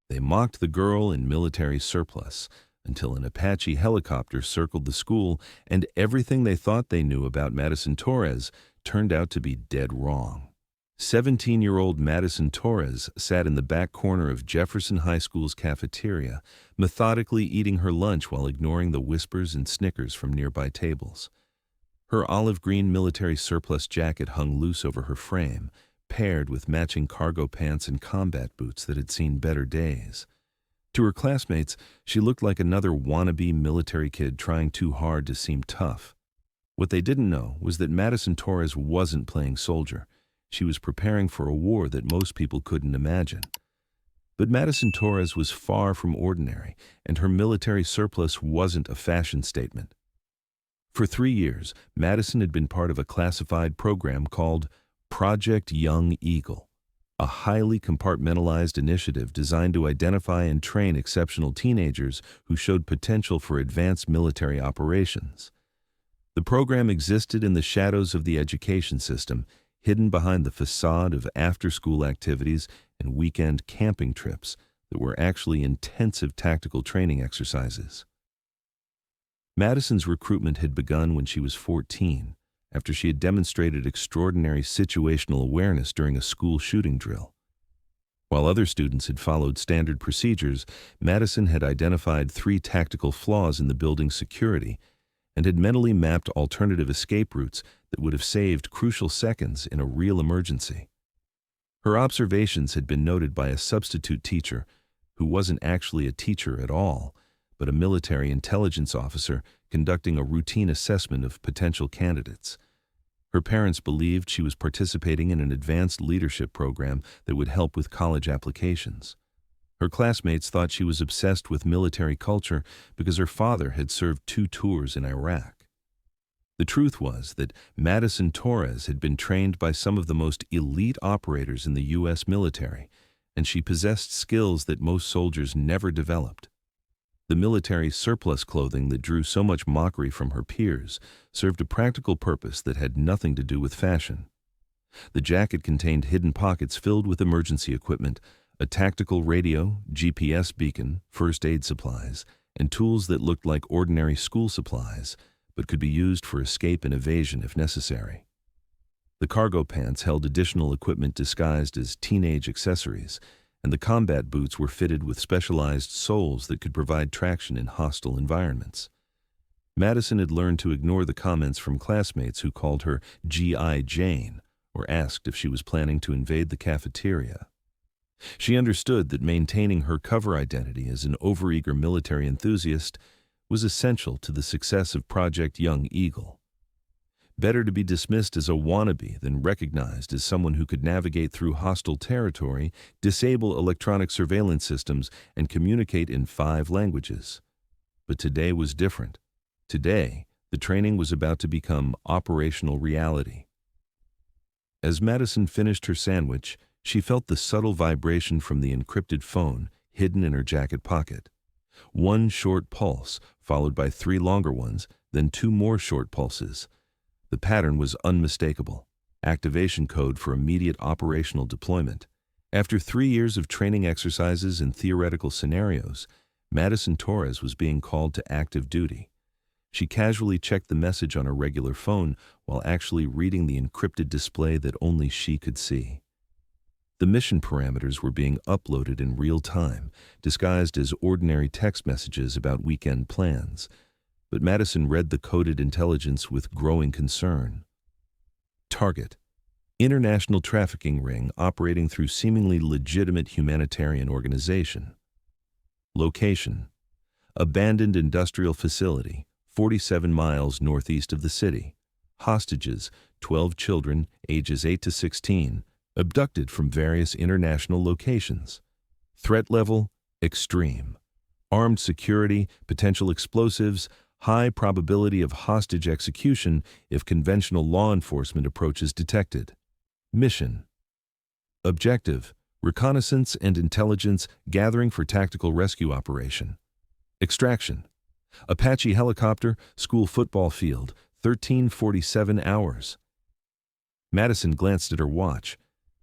They mocked the girl in military surplus until an Apache helicopter circled the school and everything they thought they knew about Madison Torres turned out to be dead wrong. 17-year-old Madison Torres sat in the back corner of Jefferson High School's cafeteria, methodically eating her lunch while ignoring the whispers and snickers from nearby tables. Her olive-green military surplus jacket hung loose over her frame, paired with matching cargo pants and combat boots that had seen better days. To her classmates, she looked like another wannabe military kid trying too hard to seem tough. What they didn't know was that Madison Torres wasn't playing soldier. She was preparing for a war that most people couldn't imagine. But Madison Torres was far from ordinary, and her military surplus wasn't a fashion statement. For 3 years, Madison had been part of a classified program called Project Young Eagle, a highly compartmentalized initiative designed to identify and train exceptional teenagers who showed potential for advanced military operations. The program existed in the shadows of the education system, hidden behind the facade of after-school activities and weekend camping trips that were actually intensive tactical training exercises. Madison's recruitment had begun when she was 14, after she had demonstrated extraordinary situational awareness during a school shooting drill. While other students had followed standard procedures, Madison had identified 3 tactical flaws in the building's security and had mentally mapped alternative escape routes that would have saved crucial seconds in a real emergency. Her observations had been noted by a substitute teacher who wasn't actually a teacher at all, but a military intelligence officer conducting a routine assessment of potential candidates. Her parents believed she was participating in an advanced leadership program that would help with college applications. Her classmates thought she was obsessed with military culture because her father had served 2 tours in Iraq. The truth was that Madison Torres had been trained by some of the most elite operators in the U.S. military, and she possessed skills that most soldiers never developed. The military surplus clothing that drew so much mockery from her peers served a practical purpose that had nothing to do with fashion. The jacket contained hidden pockets filled with emergency equipment, a tactical radio, GPS beacon, first aid supplies, and tools that looked like ordinary school supplies, but could be used for escape and evasion if necessary. The cargo pants held additional equipment disguised as teenage accessories, and the combat boots were fitted with specialized soles that could provide traction in hostile environments. Madison had learned to ignore the comments from classmates who called her G.I. Jane or asked if she was planning to invade the cafeteria. She understood that maintaining her cover identity as an overeager military enthusiast was essential to the success of Project Young Eagle. Better to be dismissed as a wannabe than recognized as someone who could navigate through hostile territory, disable electronic surveillance systems, and communicate in 5 languages. But today was different. Today, the training was about to become operational reality. As Madison finished her sandwich, she felt the subtle vibration from the encrypted phone hidden in her jacket pocket. 1 short pulse, followed by 3 longer ones, then 2 more short pulses. The pattern was unmistakable. Activation code for immediate operational deployment. After 3 years of training exercises and theoretical scenarios, Madison Torres was being called to active duty. She casually checked the message on her regular phone while actually reading the encrypted display that only she could see. The mission parameters were being uploaded in real time, disguised as ordinary text messages about weekend plans. But Madison read the coded intelligence with growing concern. Target: international trafficking ring operating through seemingly legitimate humanitarian organization. Location: abandoned industrial facility, 47 miles northeast of the city. Hostages: 12 children, ages 8 to 16, abducted from various international locations. Threat level: extreme. Armed security, potential explosives, high probability of hostage execution if conventional law enforcement approach is detected. Mission: objective: reconnaissance and intelligence gathering for tactical rescue operation. Extraction: Apache helicopter, school football field, 13:47 hours. Madison glanced at her watch.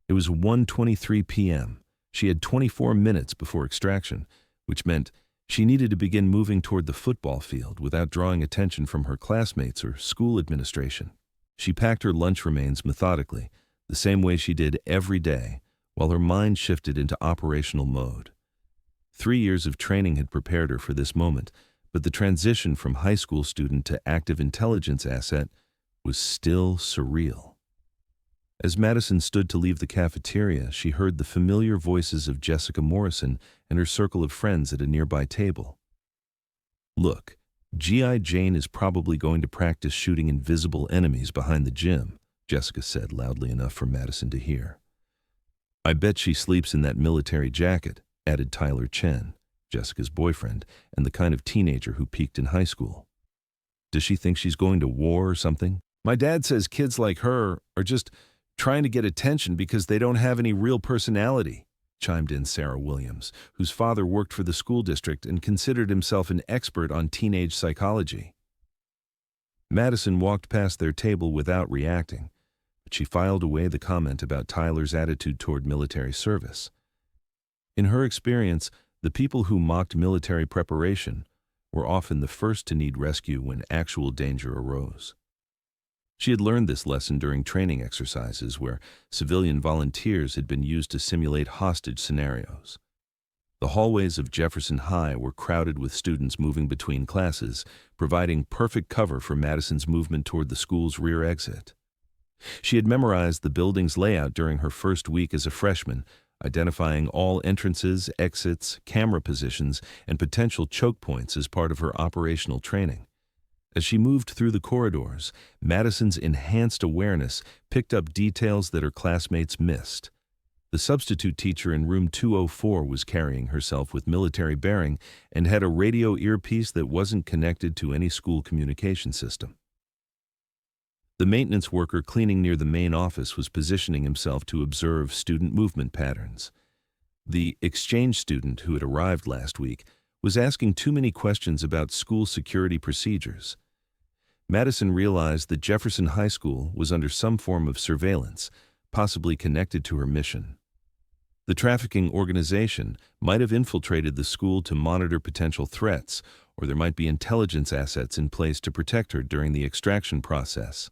It was 1:23 p.m. She had 24 minutes before extraction, which meant she needed to begin moving toward the football field without drawing attention from her classmates or school administration. She packed her lunch remains methodically, the same way she did every day, while her mind shifted into operational mode. 3 years of training had prepared her for this moment, but the transition from high school student to active intelligence asset was still surreal. As Madison stood to leave the cafeteria, she heard the familiar voices of Jessica Morrison and her circle of friends at a nearby table. "Look, G.I. Jane is probably going to practice shooting invisible enemies behind the gym," Jessica said loudly enough for Madison to hear. "I bet she sleeps in that military jacket," added Tyler Chen, Jessica's boyfriend, and the kind of teenager who peaked in high school. "Does she think she's going to war or something? My dad says kids like her are just trying to get attention because they don't have any real personality," chimed in Sarah Williams, whose father worked for the school district and considered himself an expert on teenage psychology. Madison walked past their table without reacting, but she filed away the comment about Tyler's attitude toward military service. In her experience, the people who mocked military preparation were often the first to need rescue when actual danger arose. She had learned this lesson during training exercises where civilian volunteers had been used to simulate hostage scenarios. The hallways of Jefferson High were crowded with students moving between classes, providing perfect cover for Madison's movement toward the school's rear exit. She had memorized the building's layout during her first week as a freshman, identifying all entrances, exits, camera positions, and potential choke points as part of her operational training. As she moved through the corridors, Madison's enhanced awareness picked up details that her classmates missed. The substitute teacher in room 204 was carrying herself with military bearing and had a radio earpiece that wasn't connected to any school communication system. The maintenance worker cleaning near the main office was positioning himself to observe student movement patterns. The exchange student who had arrived last week was asking too many questions about school security procedures. Madison realized that Jefferson High School was under some form of surveillance, possibly connected to her mission. The trafficking organization might have infiltrated the school to monitor potential threats, or there might be intelligence assets in place to protect her during the extraction process.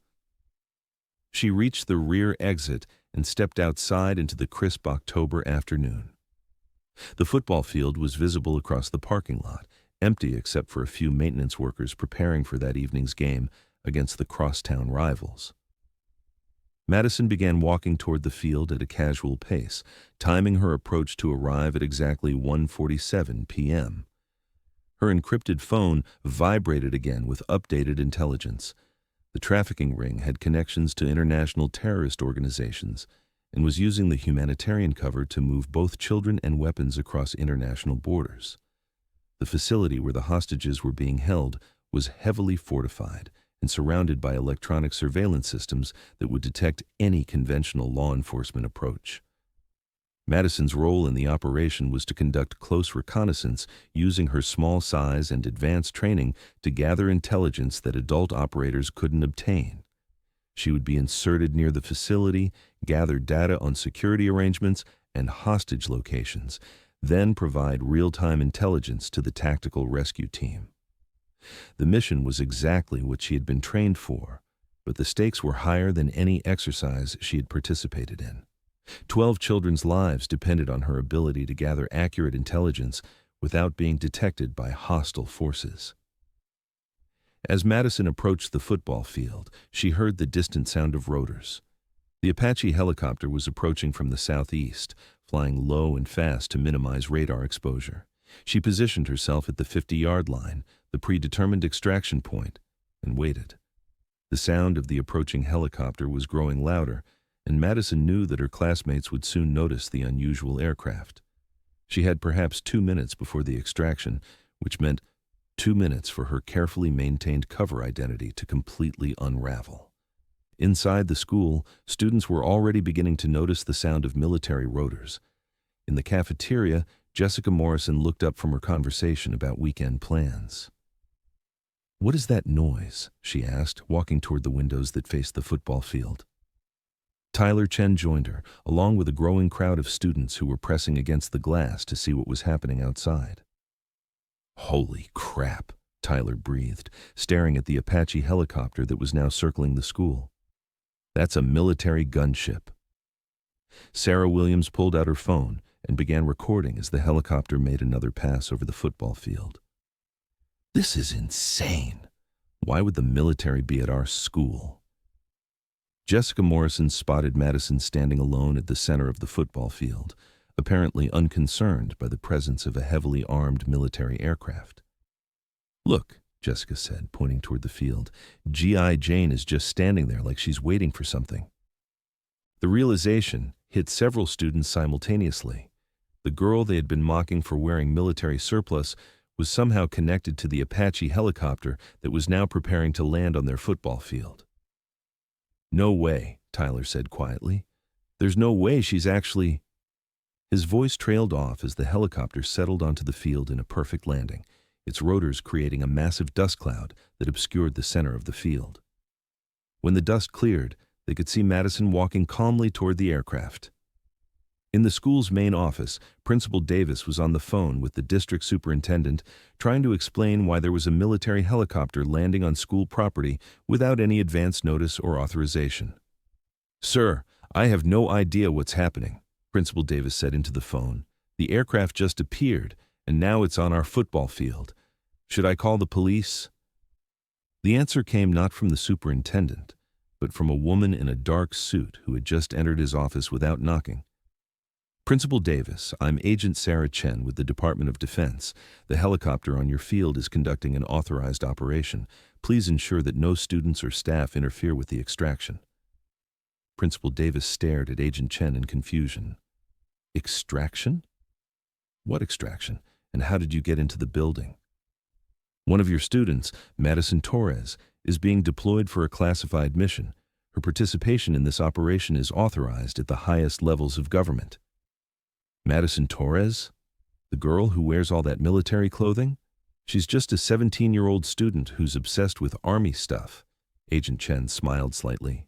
She reached the rear exit and stepped outside into the crisp October afternoon. The football field was visible across the parking lot, empty except for a few maintenance workers preparing for that evening's game against the crosstown rivals. Madison began walking toward the field at a casual pace, timing her approach to arrive at exactly 1:47 p.m. Her encrypted phone vibrated again with updated intelligence. The trafficking ring had connections to international terrorist organizations and was using the humanitarian cover to move both children and weapons across international borders. The facility where the hostages were being held was heavily fortified and surrounded by electronic surveillance systems that would detect any conventional law enforcement approach. Madison's role in the operation was to conduct close reconnaissance using her small size and advanced training to gather intelligence that adult operators couldn't obtain. She would be inserted near the facility, gather data on security arrangements and hostage locations, then provide real-time intelligence to the tactical rescue team. The mission was exactly what she had been trained for, but the stakes were higher than any exercise she had participated in. 12 children's lives depended on her ability to gather accurate intelligence without being detected by hostile forces. As Madison approached the football field, she heard the distant sound of rotors. The Apache helicopter was approaching from the southeast, flying low and fast to minimize radar exposure. She positioned herself at the 50-yard line, the predetermined extraction point, and waited. The sound of the approaching helicopter was growing louder, and Madison knew that her classmates would soon notice the unusual aircraft. She had perhaps 2 minutes before the extraction, which meant 2 minutes for her carefully maintained cover identity to completely unravel. Inside the school, students were already beginning to notice the sound of military rotors. In the cafeteria, Jessica Morrison looked up from her conversation about weekend plans. "What is that noise?" she asked, walking toward the windows that faced the football field. Tyler Chen joined her, along with a growing crowd of students who were pressing against the glass to see what was happening outside. "Holy crap," Tyler breathed, staring at the Apache helicopter that was now circling the school. "That's a military gunship." Sarah Williams pulled out her phone and began recording as the helicopter made another pass over the football field. "This is insane. Why would the military be at our school?" Jessica Morrison spotted Madison standing alone at the center of the football field, apparently unconcerned by the presence of a heavily armed military aircraft. "Look," Jessica said, pointing toward the field. "G.I. Jane is just standing there like she's waiting for something." The realization hit several students simultaneously. The girl they had been mocking for wearing military surplus was somehow connected to the Apache helicopter that was now preparing to land on their football field. "No way," Tyler said quietly. "There's no way she's actually—" His voice trailed off as the helicopter settled onto the field in a perfect landing, its rotors creating a massive dust cloud that obscured the center of the field. When the dust cleared, they could see Madison walking calmly toward the aircraft. In the school's main office, Principal Davis was on the phone with the district superintendent, trying to explain why there was a military helicopter landing on school property without any advance notice or authorization. "Sir, I have no idea what's happening," Principal Davis said into the phone. "The aircraft just appeared, and now it's on our football field. Should I call the police?" The answer came not from the superintendent, but from a woman in a dark suit who had just entered his office without knocking. "Principal Davis, I'm Agent Sarah Chen with the Department of Defense. The helicopter on your field is conducting an authorized operation. Please ensure that no students or staff interfere with the extraction." Principal Davis stared at Agent Chen in confusion. "Extraction? What extraction? And how did you get into the building?" "One of your students, Madison Torres, is being deployed for a classified mission. Her participation in this operation is authorized at the highest levels of government." "Madison Torres? The girl who wears all that military clothing? She's just a 17-year-old student who's obsessed with Army stuff." Agent Chen smiled slightly.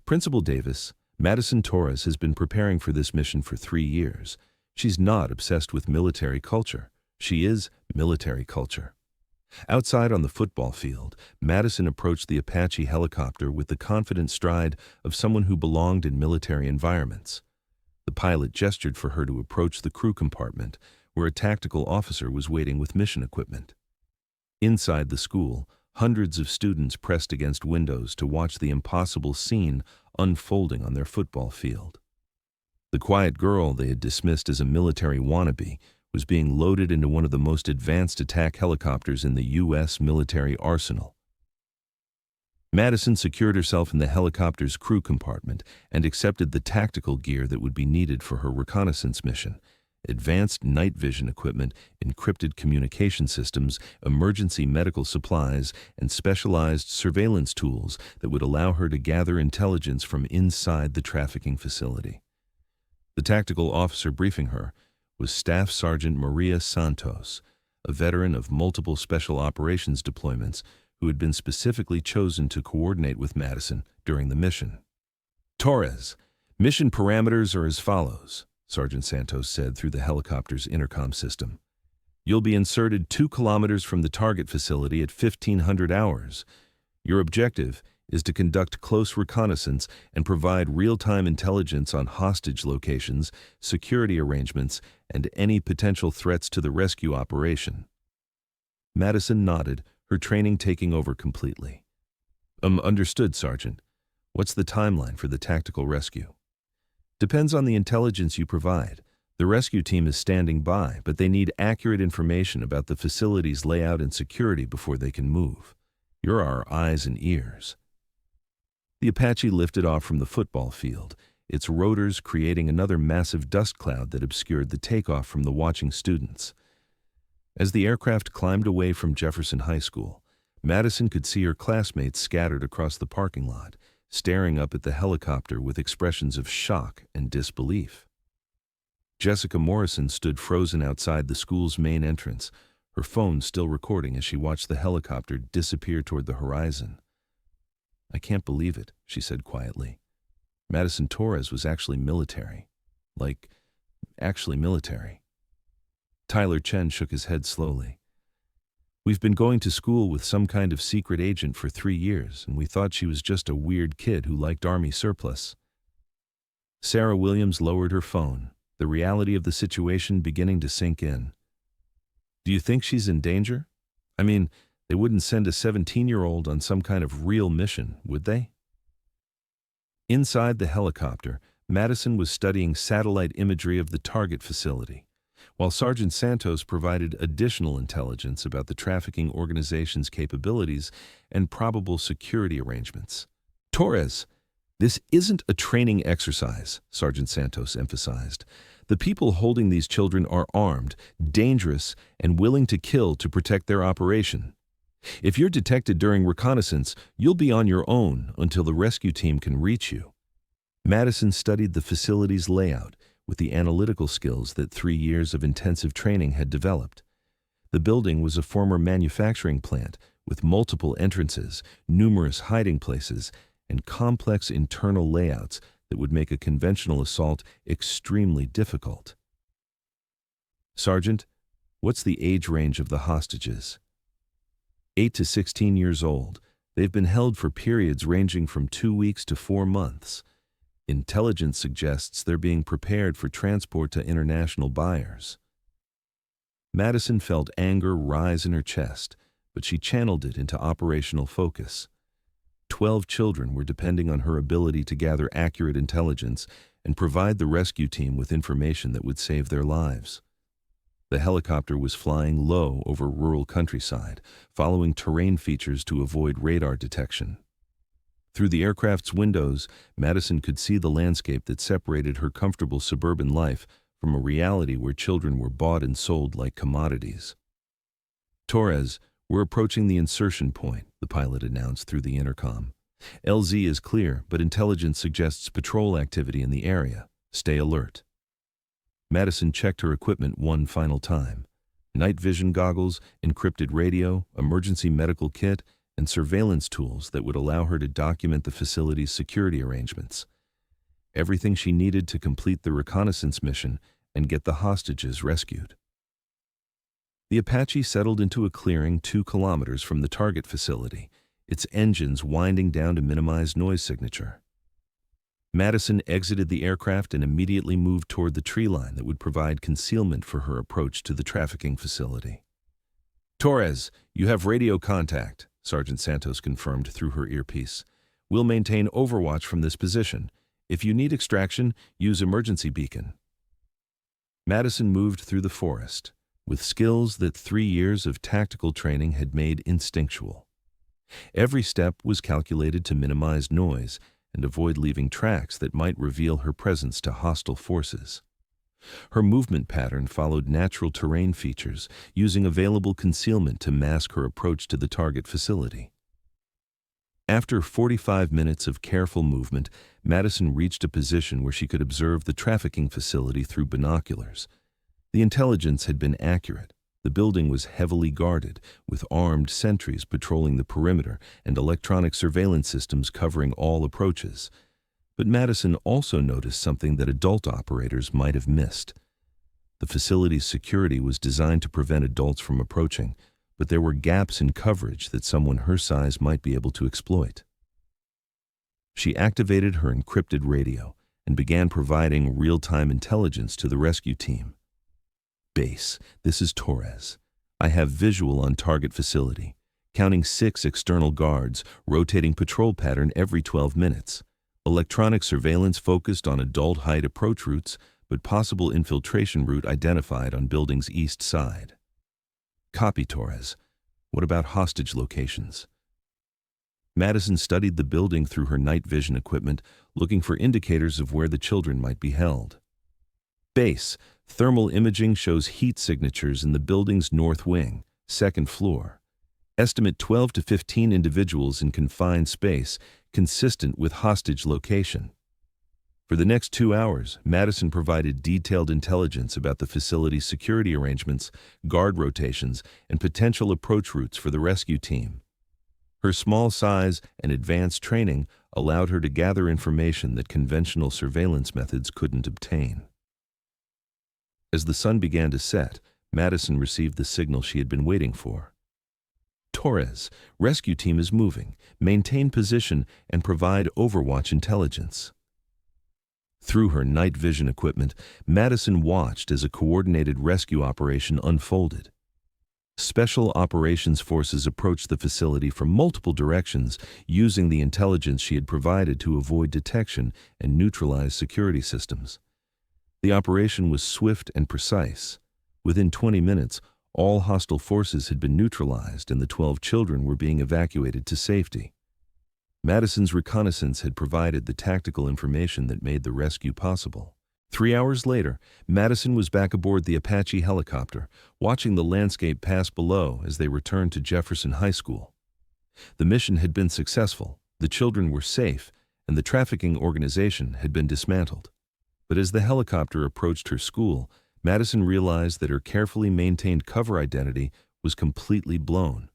"Principal Davis, Madison Torres has been preparing for this mission for 3 years. She's not obsessed with military culture. She is military culture." Outside on the football field, Madison approached the Apache helicopter with the confident stride of someone who belonged in military environments. The pilot gestured for her to approach the crew compartment, where a tactical officer was waiting with mission equipment. Inside the school, hundreds of students pressed against windows to watch the impossible scene unfolding on their football field. The quiet girl they had dismissed as a military wannabe was being loaded into one of the most advanced attack helicopters in the U.S. military arsenal. Madison secured herself in the helicopter's crew compartment and accepted the tactical gear that would be needed for her reconnaissance mission: advanced night vision equipment, encrypted communication systems, emergency medical supplies, and specialized surveillance tools that would allow her to gather intelligence from inside the trafficking facility. The tactical officer briefing her was Staff Sergeant Maria Santos, a veteran of multiple special operations deployments who had been specifically chosen to coordinate with Madison during the mission. "Torres, mission parameters are as follows," Sergeant Santos said through the helicopter's intercom system. "You'll be inserted 2 kilometers from the target facility at 1500 hours. Your objective is to conduct close reconnaissance and provide real-time intelligence on hostage locations, security arrangements, and any potential threats to the rescue operation." Madison nodded, her training taking over completely. Understood, Sergeant. What's the timeline for the tactical rescue?" "Depends on the intelligence you provide. The rescue team is standing by, but they need accurate information about the facility's layout and security before they can move. You're our eyes and ears." The Apache lifted off from the football field, its rotors creating another massive dust cloud that obscured the takeoff from the watching students. As the aircraft climbed away from Jefferson High School, Madison could see her classmates scattered across the parking lot, staring up at the helicopter with expressions of shock and disbelief. Jessica Morrison stood frozen outside the school's main entrance, her phone still recording as she watched the helicopter disappear toward the horizon. "I can't believe it," she said quietly. Madison Torres was actually military. Like, actually military. Tyler Chen shook his head slowly. We've been going to school with some kind of secret agent for 3 years, and we thought she was just a weird kid who liked Army surplus. Sarah Williams lowered her phone, the reality of the situation beginning to sink in. Do you think she's in danger? I mean, they wouldn't send a 17-year-old on some kind of real mission, would they? Inside the helicopter, Madison was studying satellite imagery of the target facility, while Sergeant Santos provided additional intelligence about the trafficking organization's capabilities and probable security arrangements. Torres, this isn't a training exercise, Sergeant Santos emphasized. The people holding these children are armed, dangerous, and willing to kill to protect their operation. If you're detected during reconnaissance, you'll be on your own until the rescue team can reach you. Madison studied the facility's layout with the analytical skills that 3 years of intensive training had developed. The building was a former manufacturing plant with multiple entrances, numerous hiding places, and complex internal layouts that would make a conventional assault extremely difficult. Sergeant, what's the age range of the hostages? 8 to 16 years old. They've been held for periods ranging from 2 weeks to 4 months. Intelligence suggests they're being prepared for transport to international buyers. Madison felt anger rise in her chest, but she channeled it into operational focus. 12 children were depending on her ability to gather accurate intelligence and provide the rescue team with information that would save their lives. The helicopter was flying low over rural countryside, following terrain features to avoid radar detection. Through the aircraft's windows, Madison could see the landscape that separated her comfortable suburban life from a reality where children were bought and sold like commodities. Torres, we're approaching the insertion point, the pilot announced through the intercom. LZ is clear, but intelligence suggests patrol activity in the area. Stay alert. Madison checked her equipment one final time. Night vision goggles, encrypted radio, emergency medical kit, and surveillance tools that would allow her to document the facility's security arrangements. Everything she needed to complete the reconnaissance mission and get the hostages rescued. The Apache settled into a clearing 2 kilometers from the target facility, its engines winding down to minimize noise signature. Madison exited the aircraft and immediately moved toward the tree line that would provide concealment for her approach to the trafficking facility. Torres, you have radio contact, Sergeant Santos confirmed through her earpiece. We'll maintain overwatch from this position. If you need extraction, use emergency beacon. Madison moved through the forest, with skills that 3 years of tactical training had made instinctual. Every step was calculated to minimize noise and avoid leaving tracks that might reveal her presence to hostile forces. Her movement pattern followed natural terrain features, using available concealment to mask her approach to the target facility. After 45 minutes of careful movement, Madison reached a position where she could observe the trafficking facility through binoculars. The intelligence had been accurate. The building was heavily guarded, with armed sentries patrolling the perimeter and electronic surveillance systems covering all approaches. But Madison also noticed something that adult operators might have missed. The facility's security was designed to prevent adults from approaching, but there were gaps in coverage that someone her size might be able to exploit. She activated her encrypted radio and began providing real-time intelligence to the rescue team. Base, this is Torres. I have visual on target facility, counting 6 external guards, rotating patrol pattern every 12 minutes. Electronic surveillance focused on adult height approach routes, but possible infiltration route identified on building's east side. Copy, Torres. What about hostage locations? Madison studied the building through her night vision equipment, looking for indicators of where the children might be held. Base, thermal imaging shows heat signatures in the building's north wing, 2nd floor. Estimate 12 to 15 individuals in confined space, consistent with hostage location. For the next 2 hours, Madison provided detailed intelligence about the facility's security arrangements, guard rotations, and potential approach routes for the rescue team. Her small size and advanced training allowed her to gather information that conventional surveillance methods couldn't obtain. As the sun began to set, Madison received the signal she had been waiting for. Torres, rescue team is moving. Maintain position and provide overwatch intelligence. Through her night vision equipment, Madison watched as a coordinated rescue operation unfolded. Special operations forces approached the facility from multiple directions, using the intelligence she had provided to avoid detection and neutralize security systems. The operation was swift and precise. Within 20 minutes, all hostile forces had been neutralized and the 12 children were being evacuated to safety. Madison's reconnaissance had provided the tactical information that made the rescue possible. 3 hours later, Madison was back aboard the Apache helicopter, watching the landscape pass below as they returned to Jefferson High School. The mission had been successful, the children were safe, and the trafficking organization had been dismantled. But as the helicopter approached her school, Madison realized that her carefully maintained cover identity was completely blown.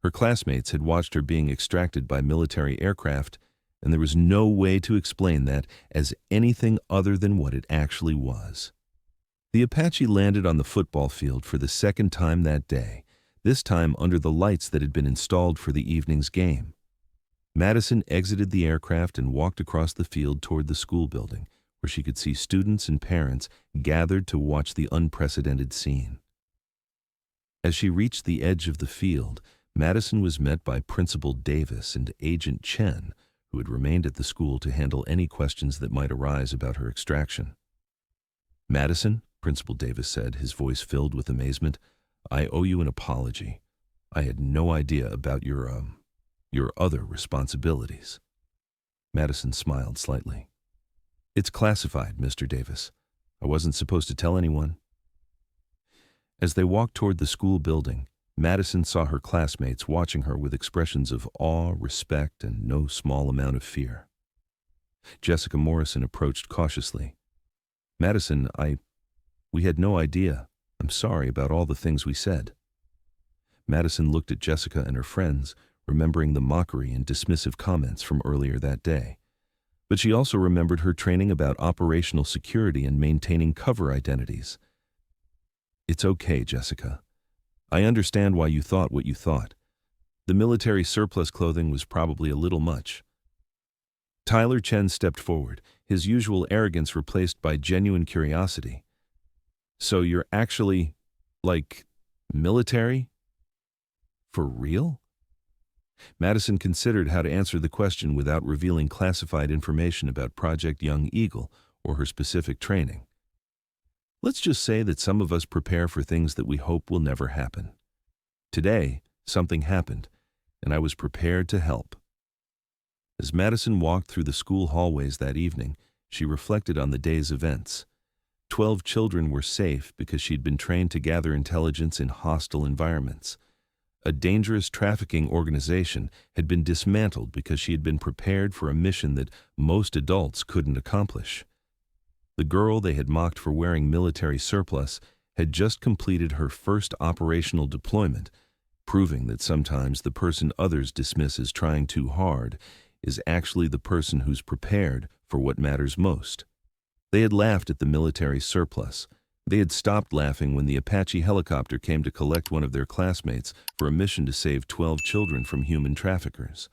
Her classmates had watched her being extracted by military aircraft, and there was no way to explain that as anything other than what it actually was. The Apache landed on the football field for the second time that day, this time under the lights that had been installed for the evening's game. Madison exited the aircraft and walked across the field toward the school building, where she could see students and parents gathered to watch the unprecedented scene. As she reached the edge of the field, Madison was met by Principal Davis and Agent Chen, who had remained at the school to handle any questions that might arise about her extraction. "Madison," Principal Davis said, his voice filled with amazement, "I owe you an apology. I had no idea about your other responsibilities." Madison smiled slightly. "It's classified, Mr. Davis. I wasn't supposed to tell anyone." As they walked toward the school building, Madison saw her classmates watching her with expressions of awe, respect, and no small amount of fear. Jessica Morrison approached cautiously. "Madison, we had no idea. I'm sorry about all the things we said." Madison looked at Jessica and her friends, remembering the mockery and dismissive comments from earlier that day. But she also remembered her training about operational security and maintaining cover identities. "It's okay, Jessica. I understand why you thought what you thought. The military surplus clothing was probably a little much." Tyler Chen stepped forward, his usual arrogance replaced by genuine curiosity. "So you're actually, military? For real?" Madison considered how to answer the question without revealing classified information about Project Young Eagle or her specific training. "Let's just say that some of us prepare for things that we hope will never happen. Today, something happened, and I was prepared to help." As Madison walked through the school hallways that evening, she reflected on the day's events. 12 children were safe because she'd been trained to gather intelligence in hostile environments. A dangerous trafficking organization had been dismantled because she had been prepared for a mission that most adults couldn't accomplish. The girl they had mocked for wearing military surplus had just completed her first operational deployment, proving that sometimes the person others dismiss as trying too hard is actually the person who's prepared for what matters most. They had laughed at the military surplus. They had stopped laughing when the Apache helicopter came to collect one of their classmates for a mission to save 12 children from human traffickers.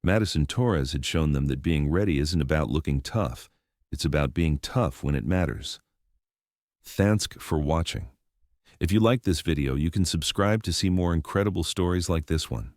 Madison Torres had shown them that being ready isn't about looking tough. It's about being tough when it matters. Thanks for watching. If you liked this video, you can subscribe to see more incredible stories like this one.